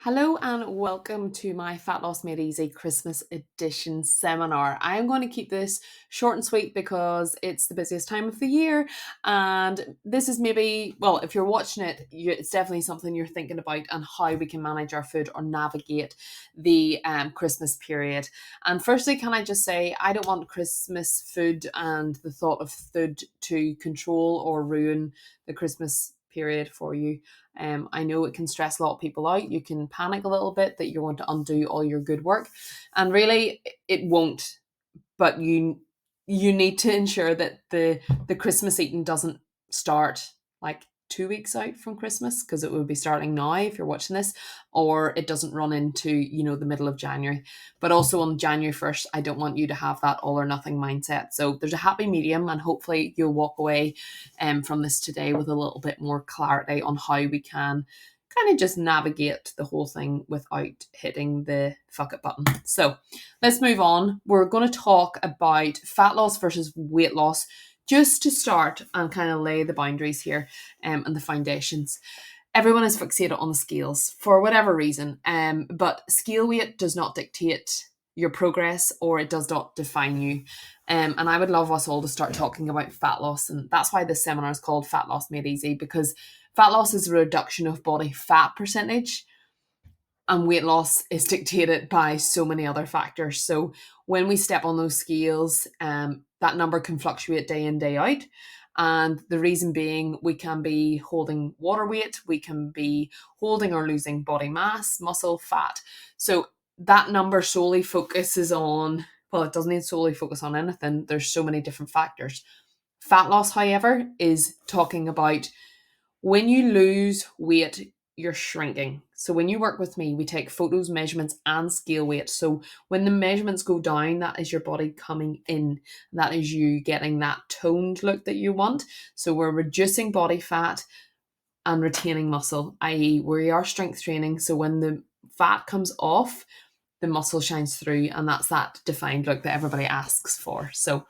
Hello and welcome to my Fat Loss Made Easy Christmas edition seminar. I am going to keep this short and sweet because it's the busiest time of the year, and this is maybe, well, if you're watching it, it's definitely something you're thinking about and how we can manage our food or navigate the Christmas period. And firstly, can I just say, I don't want Christmas food and the thought of food to control or ruin the Christmas period for you. I know it can stress a lot of people out. You can panic a little bit that you want to undo all your good work, and really, it won't. But you need to ensure that the Christmas eating doesn't start like 2 weeks out from Christmas, because it will be starting now if you're watching this, or it doesn't run into the middle of January. But also on January 1st, I don't want you to have that all or nothing mindset. So there's a happy medium, and hopefully you'll walk away from this today with a little bit more clarity on how we can kind of just navigate the whole thing without hitting the fuck it button. So let's move on. We're going to talk about fat loss versus weight loss, just to start and kind of lay the boundaries here and the foundations. Everyone is fixated on the scales for whatever reason, but scale weight does not dictate your progress, or it does not define you. And I would love us all to start talking about fat loss, and that's why this seminar is called Fat Loss Made Easy, because fat loss is a reduction of body fat percentage, and weight loss is dictated by so many other factors. So when we step on those scales, that number can fluctuate day in, day out. And the reason being, we can be holding water weight, we can be holding or losing body mass, muscle, fat. So that number solely focuses on, well, it doesn't need solely focus on anything. There's so many different factors. Fat loss, however, is talking about when you lose weight, you're shrinking. So when you work with me, we take photos, measurements, and scale weight. So when the measurements go down, that is your body coming in. That is you getting that toned look that you want. So we're reducing body fat and retaining muscle, i.e., we are strength training. So when the fat comes off, the muscle shines through, and that's that defined look that everybody asks for. So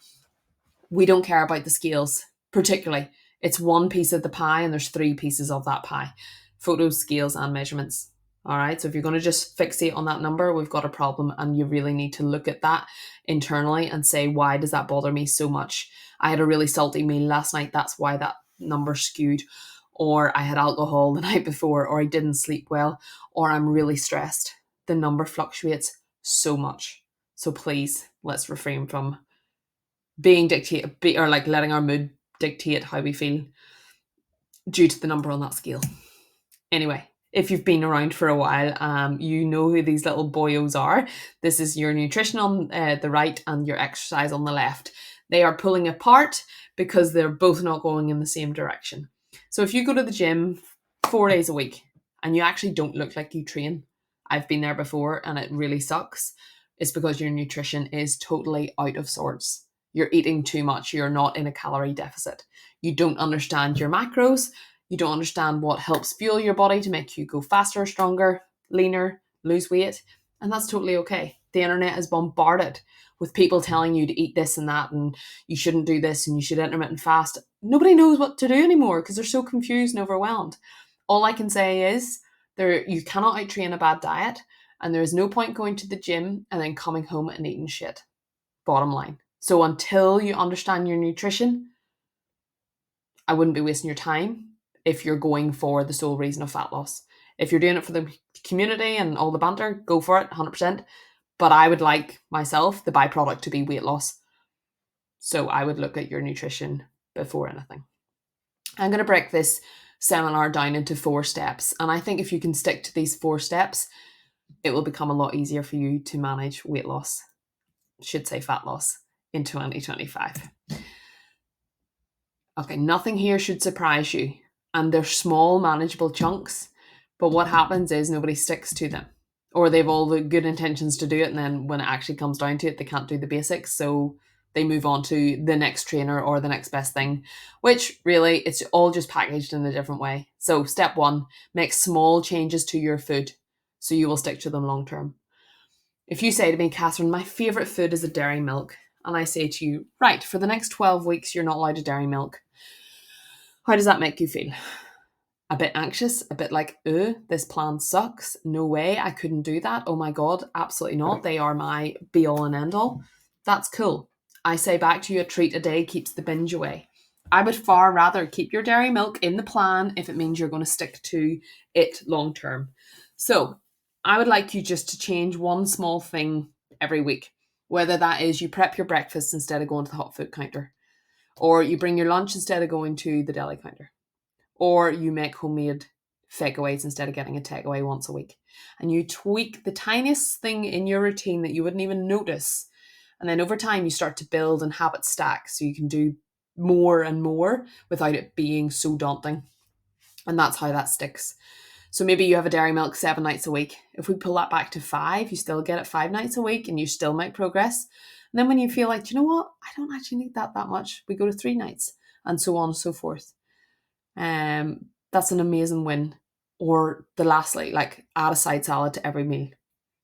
we don't care about the scales particularly. It's one piece of the pie, and there's three pieces of that pie: photos, scales, and measurements. All right. So if you're going to just fixate on that number, we've got a problem, and you really need to look at that internally and say, why does that bother me so much? I had a really salty meal last night. That's why that number skewed. Or I had alcohol the night before, or I didn't sleep well, or I'm really stressed. The number fluctuates so much. So please, let's refrain from being dictated, or like letting our mood dictate how we feel due to the number on that scale. Anyway, if you've been around for a while, you know who these little boyos are. This is your nutrition on the right and your exercise on the left. They are pulling apart because they're both not going in the same direction. So if you go to the gym 4 days a week and you actually don't look like you train, I've been there before and it really sucks. It's because your nutrition is totally out of sorts. You're eating too much. You're not in a calorie deficit. You don't understand your macros. You don't understand what helps fuel your body to make you go faster, stronger, leaner, lose weight. And that's totally okay. The internet is bombarded with people telling you to eat this and that, and you shouldn't do this, and you should intermittent fast. Nobody knows what to do anymore because they're so confused and overwhelmed. All I can say is you cannot out-train a bad diet, and there is no point going to the gym and then coming home and eating shit. Bottom line. So until you understand your nutrition, I wouldn't be wasting your time if you're going for the sole reason of fat loss. If you're doing it for the community and all the banter, go for it, 100%. But I would like myself, the byproduct, to be weight loss. So I would look at your nutrition before anything. I'm going to break this seminar down into 4 steps. And I think if you can stick to these 4 steps, it will become a lot easier for you to manage weight loss, should say fat loss, in 2025. Okay, nothing here should surprise you. And they're small, manageable chunks. But what happens is nobody sticks to them. Or they've all the good intentions to do it, and then when it actually comes down to it, they can't do the basics. So they move on to the next trainer or the next best thing, which really, it's all just packaged in a different way. So step 1, make small changes to your food so you will stick to them long term. If you say to me, Catherine, my favourite food is a dairy milk, and I say to you, right, for the next 12 weeks, you're not allowed a dairy milk. How does that make you feel? a bit anxious, a bit like, this plan sucks. No way, I couldn't do that. Oh my God, absolutely not. They are my be all and end all. That's cool. I say back to you, a treat a day keeps the binge away. I would far rather keep your dairy milk in the plan if it means you're going to stick to it long term. So I would like you just to change one small thing every week, whether that is you prep your breakfast instead of going to the hot food counter, or you bring your lunch instead of going to the deli counter, or you make homemade takeaways instead of getting a takeaway once a week. And you tweak the tiniest thing in your routine that you wouldn't even notice. And then over time, you start to build and habit stack so you can do more and more without it being so daunting. And that's how that sticks. So maybe you have a dairy milk 7 nights a week. If we pull that back to 5, you still get it 5 nights a week and you still make progress. And then when you feel like, do you know what? I don't actually need that much. We go to 3 nights and so on and so forth. That's an amazing win. Or the lastly, like add a side salad to every meal.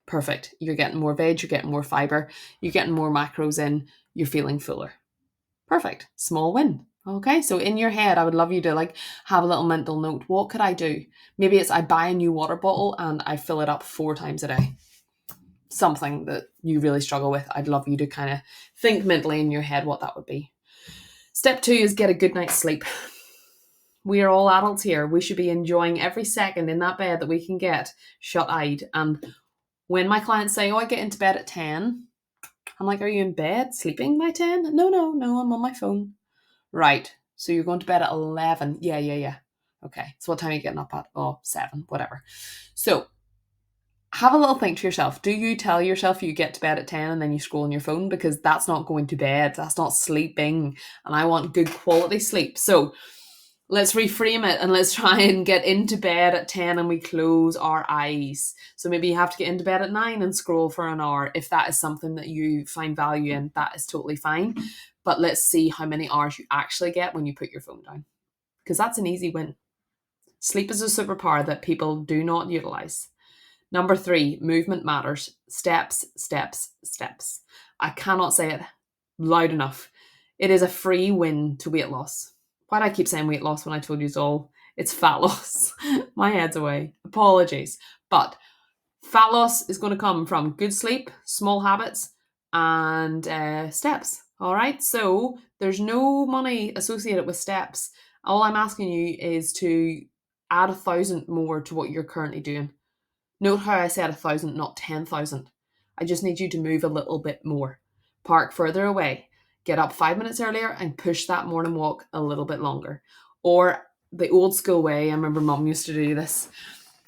Perfect. You're getting more veg, you're getting more fiber, you're getting more macros in, you're feeling fuller. Perfect. Small win. Okay, so in your head, I would love you to like have a little mental note. What could I do? Maybe it's I buy a new water bottle and I fill it up 4 times a day. Something that you really struggle with. I'd love you to kind of think mentally in your head what that would be. Step 2 is get a good night's sleep. We are all adults here. We should be enjoying every second in that bed that we can get shut-eyed. And when my clients say, I get into bed at 10, I'm like, are you in bed sleeping by 10? No, I'm on my phone. Right. So you're going to bed at 11. Yeah. Okay. So what time are you getting up at? 7, whatever. So have a little think to yourself. Do you tell yourself you get to bed at 10 and then you scroll on your phone? Because that's not going to bed. That's not sleeping. And I want good quality sleep. So let's reframe it and let's try and get into bed at 10 and we close our eyes. So maybe you have to get into bed at 9 and scroll for an hour. If that is something that you find value in, that is totally fine. But let's see how many hours you actually get when you put your phone down. Because that's an easy win. Sleep is a superpower that people do not utilize. Number 3, movement matters. Steps. I cannot say it loud enough. It is a free win to weight loss. Why do I keep saying weight loss when I told you all? It's fat loss. My head's away. Apologies. But fat loss is going to come from good sleep, small habits, and steps. All right. So there's no money associated with steps. All I'm asking you is to add 1,000 more to what you're currently doing. Note how I said 1,000, not 10,000. I just need you to move a little bit more. Park further away. Get up 5 minutes earlier and push that morning walk a little bit longer. Or the old school way, I remember mum used to do this.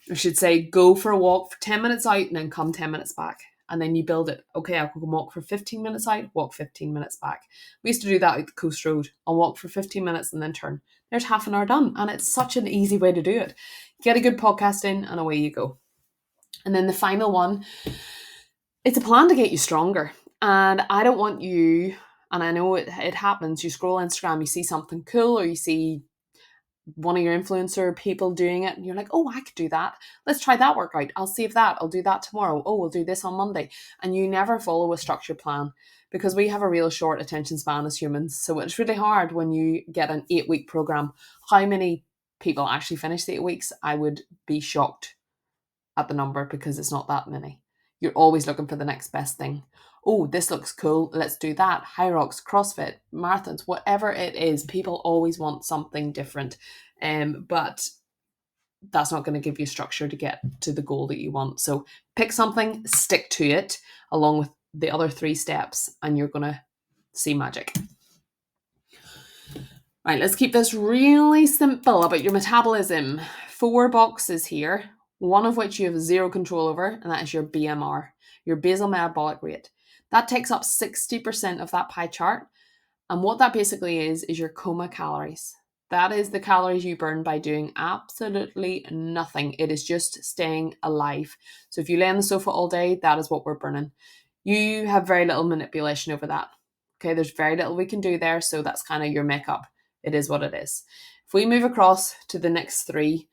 I should say, go for a walk for 10 minutes out and then come 10 minutes back. And then you build it. Okay, I'll go walk for 15 minutes out, walk 15 minutes back. We used to do that at the Coast Road. I'll walk for 15 minutes and then turn. There's half an hour done. And it's such an easy way to do it. Get a good podcast in and away you go. And then the final one, it's a plan to get you stronger. And I don't want you, and I know it happens, you scroll Instagram, you see something cool, or you see one of your influencer people doing it, and you're like, I could do that. Let's try that workout. I'll save that. I'll do that tomorrow. We'll do this on Monday. And you never follow a structured plan because we have a real short attention span as humans. So it's really hard when you get an 8-week program. How many people actually finish the 8 weeks? I would be shocked at the number because it's not that many. You're always looking for the next best thing. This looks cool. Let's do that. Hyrox, CrossFit, marathons, whatever it is, people always want something different. But that's not going to give you structure to get to the goal that you want. So pick something, stick to it along with the other 3 steps, and you're going to see magic. Right, let's keep this really simple about your metabolism. 4 boxes here, one of which you have 0 control over, and that is your BMR, your basal metabolic rate. That takes up 60% of that pie chart. And what that basically is your coma calories. That is the calories you burn by doing absolutely nothing. It is just staying alive. So if you lay on the sofa all day, that is what we're burning. You have very little manipulation over that. Okay, there's very little we can do there. So that's kind of your makeup. It is what it is. If we move across to the next 3,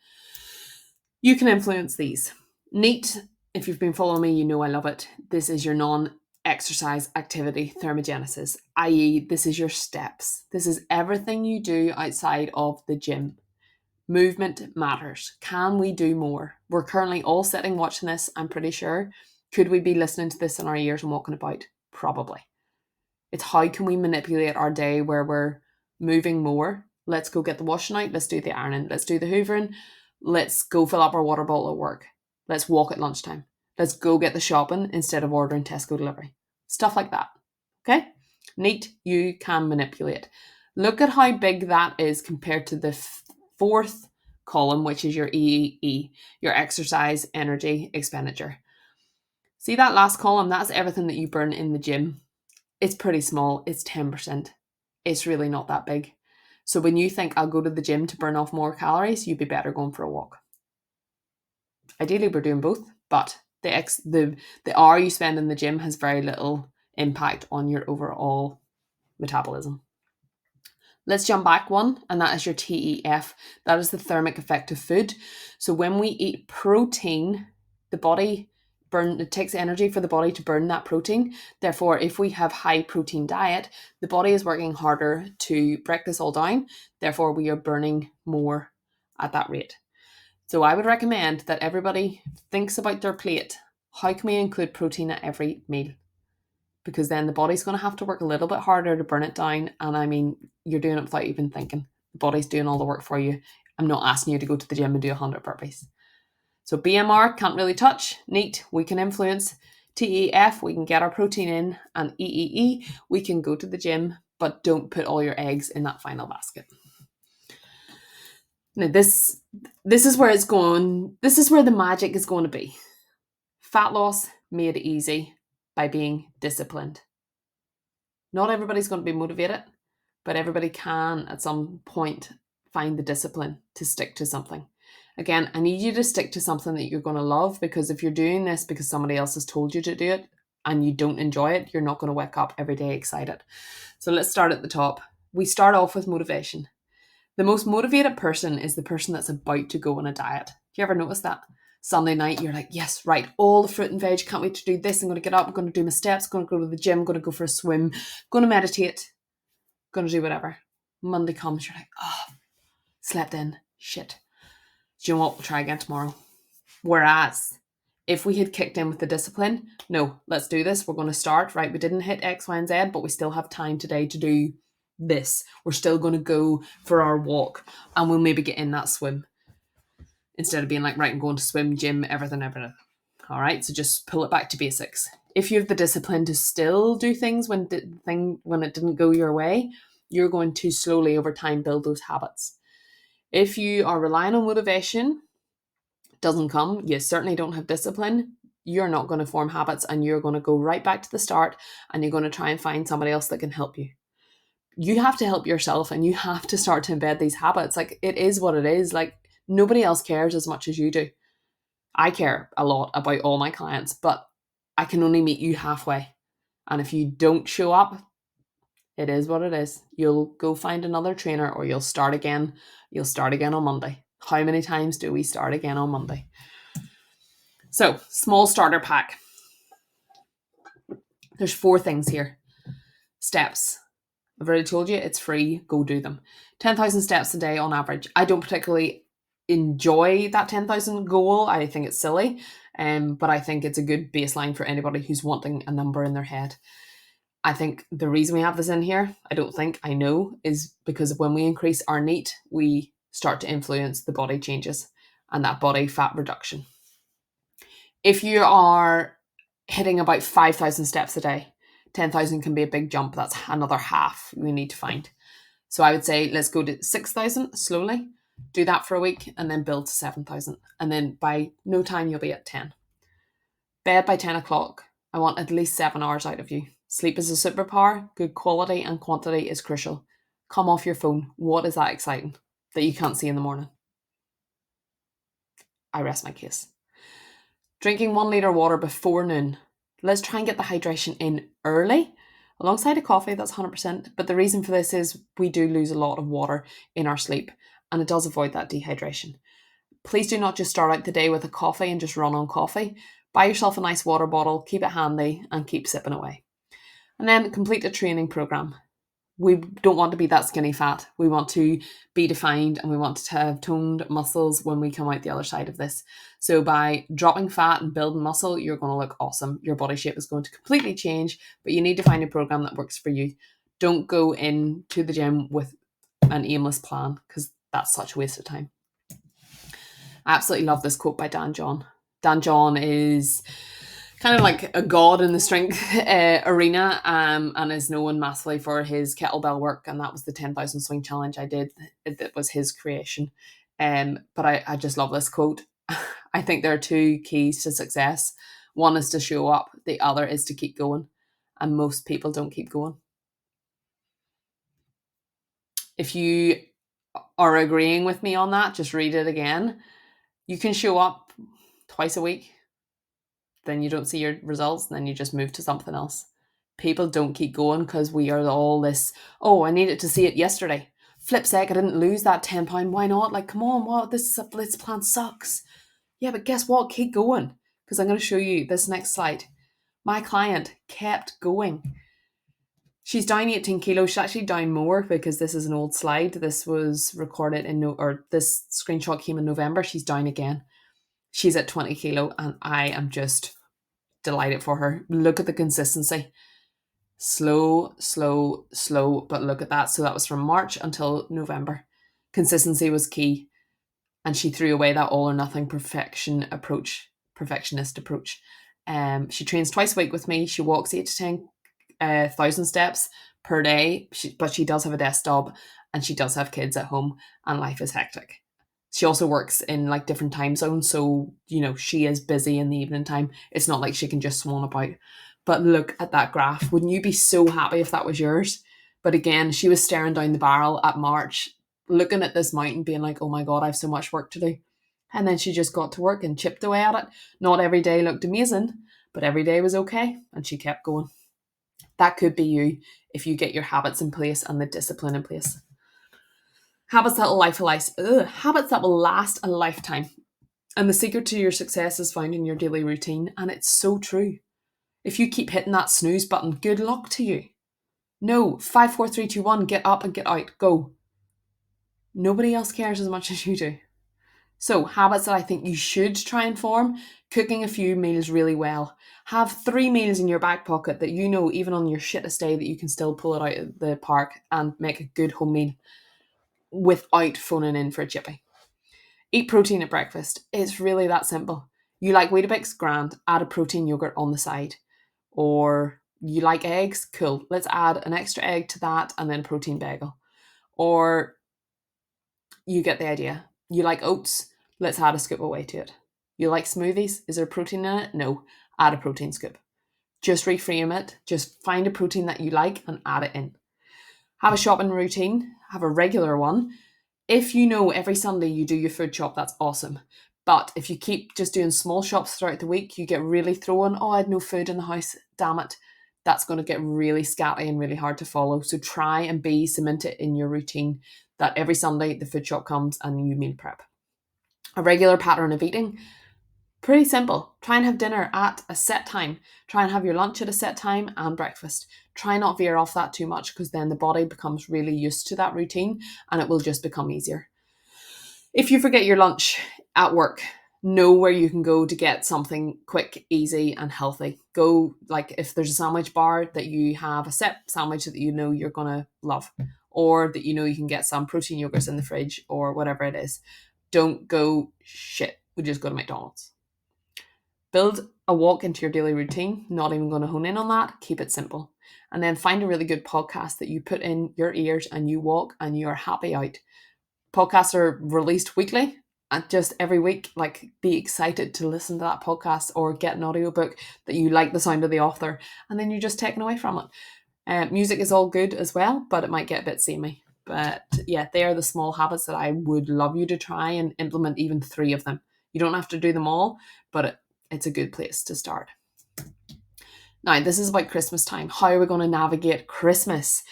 you can influence these. NEAT, if you've been following me, you know I love it. This is your non-exercise activity thermogenesis, i.e. this is your steps. This is everything you do outside of the gym. Movement matters. Can we do more? We're currently all sitting watching this, I'm pretty sure. Could we be listening to this in our ears and walking about? Probably. It's how can we manipulate our day where we're moving more? Let's go get the washing out. Let's do the ironing. Let's do the hoovering. Let's go fill up our water bottle at work. Let's walk at lunchtime. Let's go get the shopping instead of ordering Tesco delivery. Stuff like that. Okay? Neat, you can manipulate. Look at how big that is compared to the fourth column, which is your EEE, your exercise energy expenditure. See that last column? That's everything that you burn in the gym. It's pretty small. It's 10%. It's really not that big. So when you think I'll go to the gym to burn off more calories, you'd be better going for a walk. Ideally, we're doing both, but the hour you spend in the gym has very little impact on your overall metabolism. Let's jump back one, and that is your TEF. That is the thermic effect of food. So when we eat protein, the body it takes energy for the body to burn that protein. Therefore, if we have high protein diet, the body is working harder to break this all down. Therefore, we are burning more at that rate. So I would recommend that everybody thinks about their plate. How can we include protein at every meal? Because then the body's going to have to work a little bit harder to burn it down. And I mean, you're doing it without even thinking. The body's doing all the work for you. I'm not asking you to go to the gym and do 100 burpees. So BMR, can't really touch. Neat, we can influence. TEF, we can get our protein in. And EEE, we can go to the gym, but don't put all your eggs in that final basket. Now this is where it's going. This is where the magic is going to be. Fat loss made easy by being disciplined. Not everybody's going to be motivated, but everybody can at some point find the discipline to stick to something. Again, I need you to stick to something that you're going to love, because if you're doing this because somebody else has told you to do it and you don't enjoy it, you're not going to wake up every day excited. So let's start at the top. We start off with motivation. The most motivated person is the person that's about to go on a diet. Do you ever notice that? Sunday night, you're like, yes, right, all the fruit and veg, can't wait to do this. I'm going to get up, I'm going to do my steps, going to go to the gym, going to go for a swim, going to meditate, going to do whatever. Monday comes, you're like, oh, slept in, shit. Do you know what? We'll try again tomorrow. Whereas, if we had kicked in with the discipline, no, let's do this. We're going to start, right? We didn't hit X, Y, and Z, but we still have time today to do this. We're still going to go for our walk, and we'll maybe get in that swim. Instead of being like, right, I'm going to swim, gym, everything. All right, so just pull it back to basics. If you have the discipline to still do things when it didn't go your way, you're going to slowly over time build those habits. If you are relying on motivation, doesn't come, you certainly don't have discipline, you're not going to form habits, and you're going to go right back to the start, and you're going to try and find somebody else that can help you. You have to help yourself, and you have to start to embed these habits. Like, it is what it is. Like, nobody else cares as much as you do. I care a lot about all my clients, but I can only meet you halfway. And if you don't show up, it is what it is. You'll go find another trainer, or you'll start again. You'll start again on Monday. How many times do we start again on Monday? So, small starter pack. There's 4 things here. Steps. I've already told you it's free. Go do them. 10,000 steps a day on average. I don't particularly enjoy that 10,000 goal. I think it's silly, but I think it's a good baseline for anybody who's wanting a number in their head. I think the reason we have this in here, I know, is because when we increase our NEAT, we start to influence the body changes and that body fat reduction. If you are hitting about 5,000 steps a day, 10,000 can be a big jump. That's another half we need to find. So I would say let's go to 6,000 slowly, do that for a week, and then build to 7,000. And then by no time, you'll be at 10. Bed by 10 o'clock. I want at least 7 hours out of you. Sleep is a superpower. Good quality and quantity is crucial. Come off your phone. What is that exciting that you can't see in the morning? I rest my case. Drinking 1 litre water before noon. Let's try and get the hydration in early. Alongside a coffee, that's 100%. But the reason for this is we do lose a lot of water in our sleep, and it does avoid that dehydration. Please do not just start out the day with a coffee and just run on coffee. Buy yourself a nice water bottle, keep it handy, and keep sipping away. And then complete a training program. We don't want to be that skinny fat. We want to be defined and we want to have toned muscles when we come out the other side of this. So by dropping fat and building muscle, you're going to look awesome. Your body shape is going to completely change, but you need to find a program that works for you. Don't go into the gym with an aimless plan, because that's such a waste of time. I absolutely love this quote by Dan John. Dan John is kind of like a god in the strength arena, and is known massively for his kettlebell work, and that was the 10,000 swing challenge I did. That was his creation. But I just love this quote. I think there are two keys to success. One is to show up, the other is to keep going, and most people don't keep going. If you are agreeing with me on that, just read it again. You can show up twice a week, then you don't see your results, and then you just move to something else. People don't keep going because we are all this, oh, I needed to see it yesterday. Flip sake, I didn't lose that 10 pound. Why not? Like, come on, what? This plan sucks. Yeah, but guess what? Keep going, because I'm going to show you this next slide. My client kept going. She's down 18 kilos. She's actually down more because this is an old slide. This was recorded this screenshot came in November. She's down again. She's at 20 kilo and I am just delighted for her. Look at the consistency. Slow, slow, slow, but look at that. So that was from March until November. Consistency was key. And she threw away that all or nothing perfectionist approach. She trains twice a week with me. She walks 8 to 10,000 steps per day, but she does have a desk job and she does have kids at home and life is hectic. She also works in like different time zones, so she is busy in the evening time. It's not like she can just swan about. But look at that graph. Wouldn't you be so happy if that was yours? But again, she was staring down the barrel at March, looking at this mountain, being like, oh my God, I have so much work to do. And then she just got to work and chipped away at it. Not every day looked amazing, but every day was okay. And she kept going. That could be you if you get your habits in place and the discipline in place. Habits that will last a lifetime. And the secret to your success is found in your daily routine. And it's so true. If you keep hitting that snooze button, good luck to you. No, 5, 4, 3, 2, 1, get up and get out, go. Nobody else cares as much as you do. So, habits that I think you should try and form: cooking a few meals really well. Have 3 meals in your back pocket that even on your shittest day, that you can still pull it out of the park and make a good home meal without phoning in for a chippy. Eat protein at breakfast. It's really that simple. You like Weetabix? Grand. Add a protein yogurt on the side. Or you like eggs? Cool. Let's add an extra egg to that and then a protein bagel. Or you get the idea. You like oats? Let's add a scoop of whey to it. You like smoothies? Is there protein in it? No. Add a protein scoop. Just reframe it. Just find a protein that you like and add it in. Have a shopping routine. Have a regular one. If every Sunday you do your food shop, that's awesome. But if you keep just doing small shops throughout the week, you get really thrown, oh, I had no food in the house, damn it. That's going to get really scatty and really hard to follow. So try and cement it in your routine that every Sunday the food shop comes and you meal prep. A regular pattern of eating. Pretty simple. Try and have dinner at a set time. Try and have your lunch at a set time and breakfast. Try not veer off that too much, because then the body becomes really used to that routine and it will just become easier. If you forget your lunch at work, know where you can go to get something quick, easy and healthy. Go, like if there's a sandwich bar, that you have a set sandwich that you're going to love, or that you can get some protein yogurts in the fridge or whatever it is. Don't go, shit, we just go to McDonald's. Build a walk into your daily routine. Not even going to hone in on that. Keep it simple. And then find a really good podcast that you put in your ears and you walk and you're happy out. Podcasts are released weekly, and just every week, like, be excited to listen to that podcast or get an audiobook that you like the sound of the author, and then you're just taken away from it. Music is all good as well, but it might get a bit samey. But yeah, they are the small habits that I would love you to try and implement, even 3 of them. You don't have to do them all, but it's a good place to start. Now, this is about Christmas time. How are we going to navigate Christmas?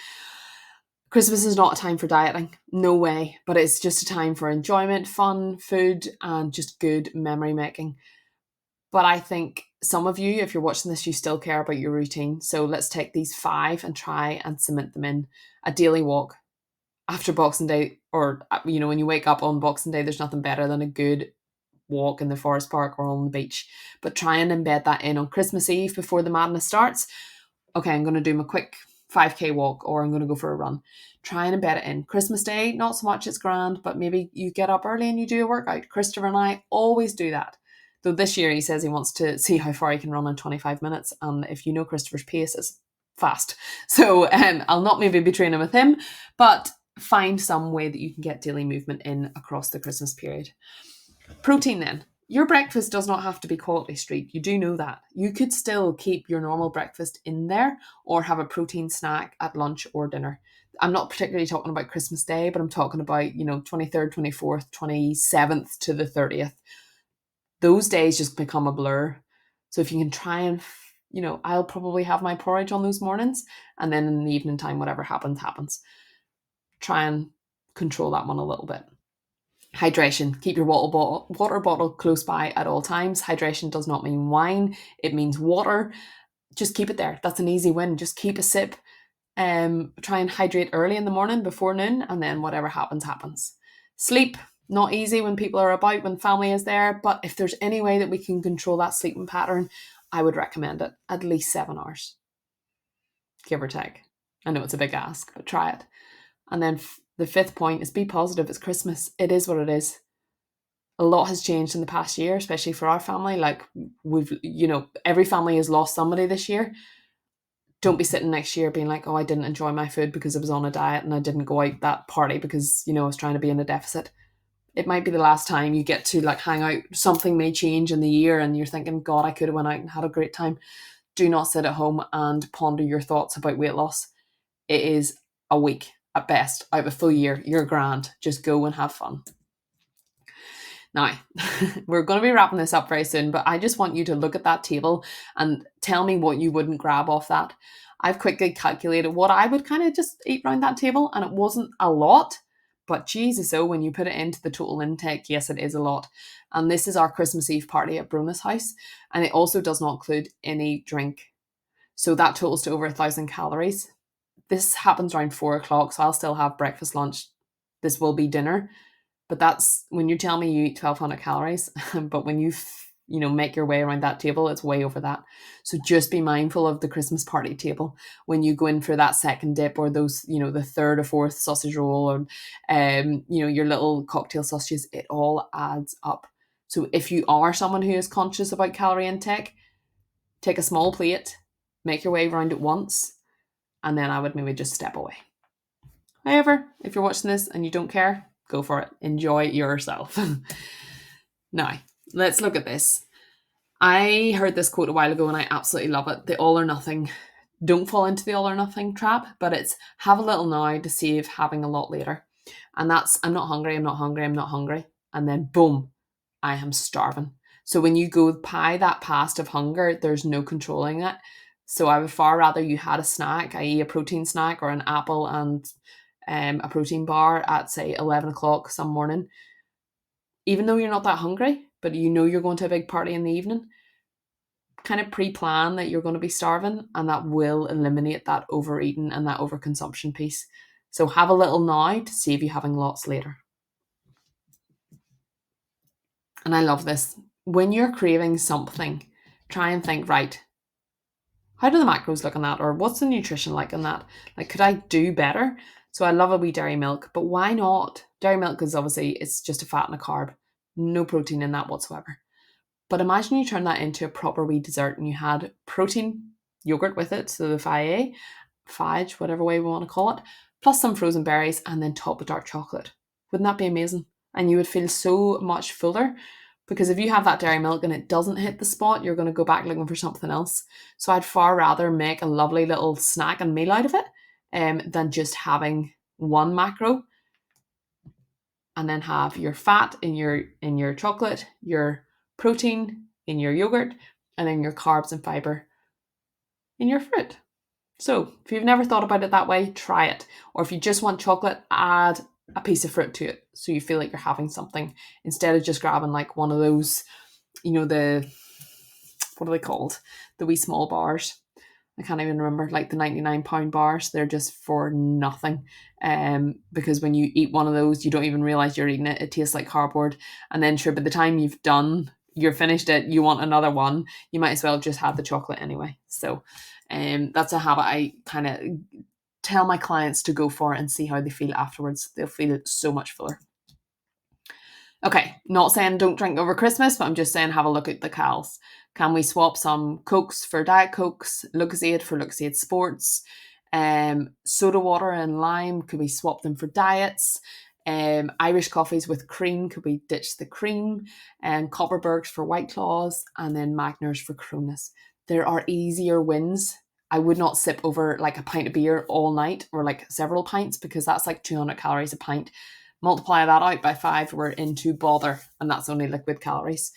Christmas is not a time for dieting, no way, but it's just a time for enjoyment, fun, food, and just good memory making. But I think some of you, if you're watching this, you still care about your routine. So let's take these 5 and try and cement them in. A daily walk after Boxing Day, or, when you wake up on Boxing Day, there's nothing better than a good walk in the forest park or on the beach. But try and embed that in on Christmas Eve before the madness starts. Okay, I'm going to do my quick 5K walk, or I'm going to go for a run. Try and embed it in. Christmas Day, not so much, it's grand, but maybe you get up early and you do a workout. Christopher and I always do that. Though this year he says he wants to see how far he can run in 25 minutes. And if you know Christopher's pace is fast. So I'll not maybe be training with him, but find some way that you can get daily movement in across the Christmas period. Protein then. Your breakfast does not have to be Quality Street. You do know that. You could still keep your normal breakfast in there or have a protein snack at lunch or dinner. I'm not particularly talking about Christmas Day, but I'm talking about, 23rd, 24th, 27th to the 30th. Those days just become a blur. So if you can try and, I'll probably have my porridge on those mornings, and then in the evening time, whatever happens, happens. Try and control that one a little bit. Hydration. Keep your water bottle close by at all times. Hydration does not mean wine. It means water. Just keep it there. That's an easy win. Just keep a sip. Try and hydrate early in the morning before noon, and then whatever happens, happens. Sleep. Not easy when people are about, when family is there, but if there's any way that we can control that sleeping pattern, I would recommend it. At least 7 hours. Give or take. I know it's a big ask, but try it. And then the 5th point is be positive. It's Christmas. It is what it is. A lot has changed in the past year, especially for our family. Like every family has lost somebody this year. Don't be sitting next year being like, oh, I didn't enjoy my food because I was on a diet and I didn't go out that party because, I was trying to be in a deficit. It might be the last time you get to hang out. Something may change in the year and you're thinking, God, I could have went out and had a great time. Do not sit at home and ponder your thoughts about weight loss. It is a week at best out of a full year. You're grand. Just go and have fun. Now, we're going to be wrapping this up very soon, but I just want you to look at that table and tell me what you wouldn't grab off that. I've quickly calculated what I would kind of just eat around that table, and it wasn't a lot, but Jesus, when you put it into the total intake, yes, it is a lot. And this is our Christmas Eve party at Brona's house, and it also does not include any drink. So that totals to over 1,000 calories. This happens around 4 o'clock, so I'll still have breakfast, lunch. This will be dinner. But that's when you tell me you eat 1,200 calories, but when you make your way around that table, it's way over that. So just be mindful of the Christmas party table when you go in for that second dip, or those, the third or fourth sausage roll, or, your little cocktail sausages. It all adds up. So if you are someone who is conscious about calorie intake, take a small plate, make your way around it once, and then I would maybe just step away. However, if you're watching this and you don't care, go for it. Enjoy yourself. Now, let's look at this. I heard this quote a while ago and I absolutely love it. The all or nothing. Don't fall into the all or nothing trap, but it's have a little now to save having a lot later. And that's, I'm not hungry, I'm not hungry, I'm not hungry. And then boom, I am starving. So when you go by that past of hunger, there's no controlling it. So I would far rather you had a snack, i.e. a protein snack or an apple and a protein bar at, say, 11 o'clock some morning. Even though you're not that hungry, but you're going to a big party in the evening, kind of pre-plan that you're going to be starving, and that will eliminate that overeating and that overconsumption piece. So have a little now to save you having lots later. And I love this. When you're craving something, try and think, right, how do the macros look on that? Or what's the nutrition like on that? Like, could I do better? So I love a wee dairy milk, but why not? Dairy milk is obviously, it's just a fat and a carb. No protein in that whatsoever. But imagine you turn that into a proper wee dessert and you had protein yogurt with it, so the Fage, whatever way we want to call it, plus some frozen berries, and then top with dark chocolate. Wouldn't that be amazing? And you would feel so much fuller, because if you have that dairy milk and it doesn't hit the spot, you're going to go back looking for something else. So I'd far rather make a lovely little snack and meal out of it than just having one macro, and then have your fat in your chocolate, your protein in your yogurt, and then your carbs and fiber in your fruit. So if you've never thought about it that way, try it. Or if you just want chocolate, add a piece of fruit to it so you feel like you're having something instead of just grabbing like one of those, the what are they called? The wee small bars. I can't even remember, like the £99 bars. They're just for nothing. Because when you eat one of those, you don't even realize you're eating it. It tastes like cardboard. And then sure, by the time you're finished it, you want another one, you might as well just have the chocolate anyway. So that's a habit I kind of tell my clients to go for and see how they feel afterwards. They'll feel so much fuller. Okay, not saying don't drink over Christmas, but I'm just saying have a look at the cals. Can we swap some Cokes for Diet Cokes, Lucozade for Lucozade Sports, soda water and lime, could we swap them for diets? Irish coffees with cream, could we ditch the cream? And Copperbergs for White Claws, and then Magners for Cronus. There are easier wins. I would not sip over like a pint of beer all night or like several pints, because that's like 200 calories a pint. Multiply that out by 5, we're into bother, and that's only liquid calories.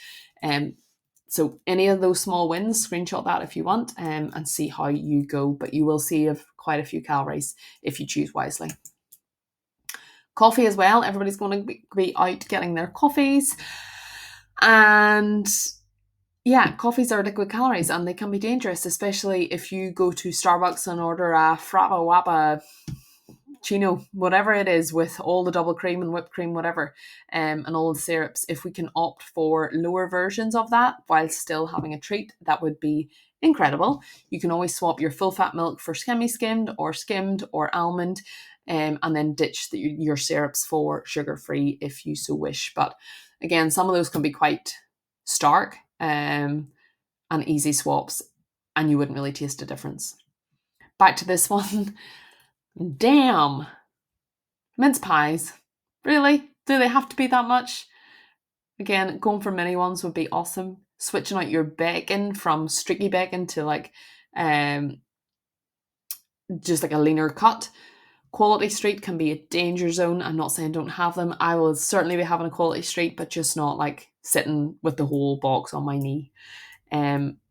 So any of those small wins, screenshot that if you want, and see how you go. But you will save quite a few calories if you choose wisely. Coffee as well. Everybody's going to be out getting their coffees. And yeah, coffees are liquid calories and they can be dangerous, especially if you go to Starbucks and order a Frappa Wappa Chino, whatever it is, with all the double cream and whipped cream, whatever, and all the syrups. If we can opt for lower versions of that while still having a treat, that would be incredible. You can always swap your full fat milk for semi-skimmed or almond, and then ditch your syrups for sugar-free if you so wish. But again, some of those can be quite stark and easy swaps, and you wouldn't really taste a difference. Back to this one. Damn. Mince pies. Really? Do they have to be that much? Again, going for mini ones would be awesome. Switching out your bacon from streaky bacon to like just like a leaner cut. Quality Street can be a danger zone. I'm not saying don't have them. I will certainly be having a Quality Street, but just not like sitting with the whole box on my knee.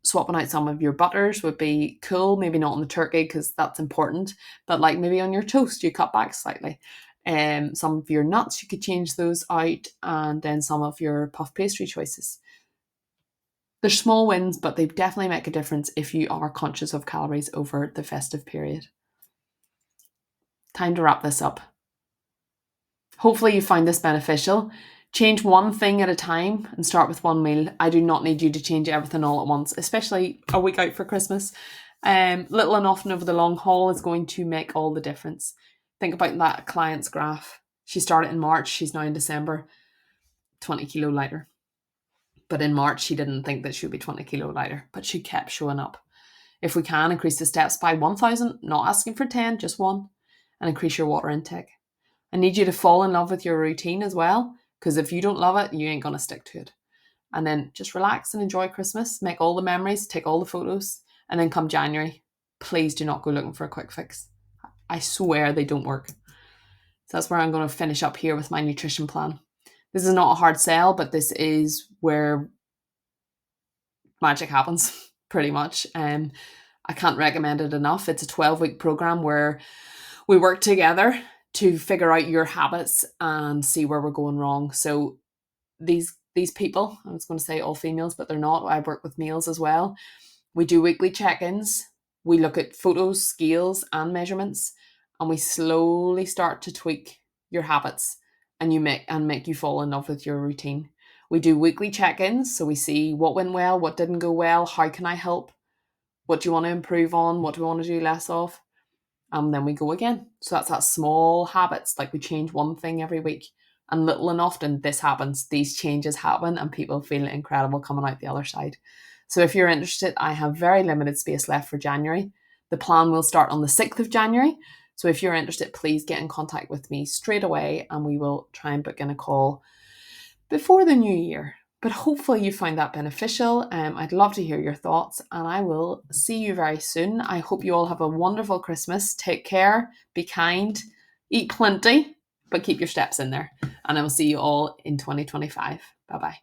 Swapping out some of your butters would be cool. Maybe not on the turkey because that's important, but like maybe on your toast you cut back slightly. Some of your nuts you could change those out, and then some of your puff pastry choices. They're small wins, but they definitely make a difference if you are conscious of calories over the festive period. Time to wrap this up. Hopefully you find this beneficial. Change one thing at a time and start with one meal. I do not need you to change everything all at once, especially a week out for Christmas. Little and often over the long haul is going to make all the difference. Think about that client's graph. She started in March, she's now in December, 20 kilo lighter. But in March, she didn't think that she would be 20 kilo lighter, but she kept showing up. If we can, increase the steps by 1,000, not asking for 10, just 1, and increase your water intake. I need you to fall in love with your routine as well, because if you don't love it, you ain't going to stick to it. And then just relax and enjoy Christmas, make all the memories, take all the photos, and then come January, please do not go looking for a quick fix. I swear they don't work. So that's where I'm going to finish up here with my nutrition plan. This is not a hard sell, but this is where magic happens, pretty much. I can't recommend it enough. It's a 12-week program where we work together to figure out your habits and see where we're going wrong. So these people, I was going to say all females, but they're not. I work with males as well. We do weekly check-ins. We look at photos, scales, and measurements, and we slowly start to tweak your habits and make you fall in love with your routine. We do weekly check-ins, so we see what went well, what didn't go well, how can I help, what do you want to improve on, what do we want to do less of, and then we go again. So that's that small habits, like we change one thing every week, and little and often this happens, these changes happen, and people feel incredible coming out the other side. So if you're interested, I have very limited space left for January. The plan will start on the 6th of January. So if you're interested, please get in contact with me straight away and we will try and book in a call before the new year. But hopefully you find that beneficial. I'd love to hear your thoughts and I will see you very soon. I hope you all have a wonderful Christmas. Take care, be kind, eat plenty, but keep your steps in there. And I will see you all in 2025. Bye-bye.